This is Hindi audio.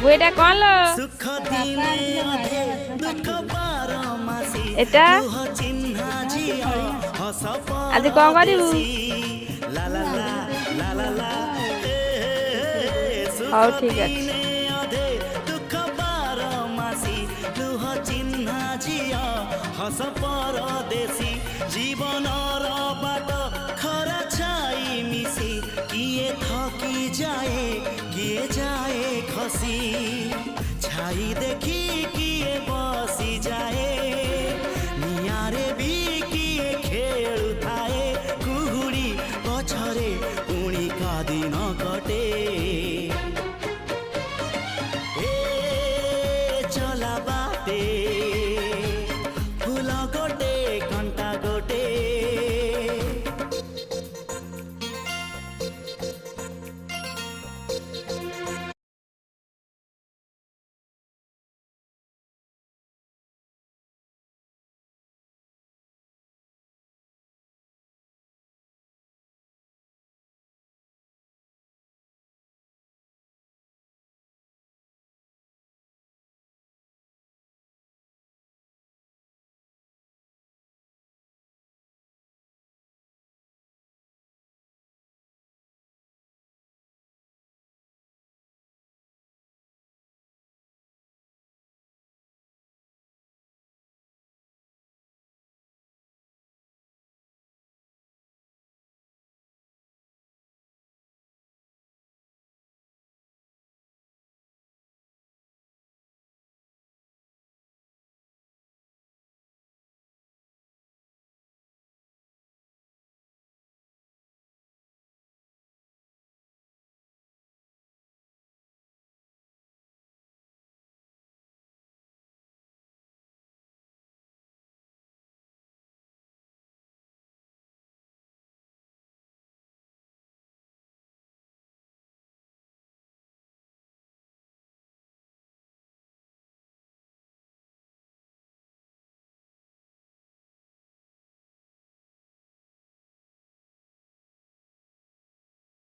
বইটা কোন লো? এটা আজ কଣ କରିବୁ? ହଉ ଠିକ ଅଛି। हस परदेशी जीवनर बाट खरा छाई मिसी किए थकी जाए किए जाए खसी छाई देखी किए बसी जाए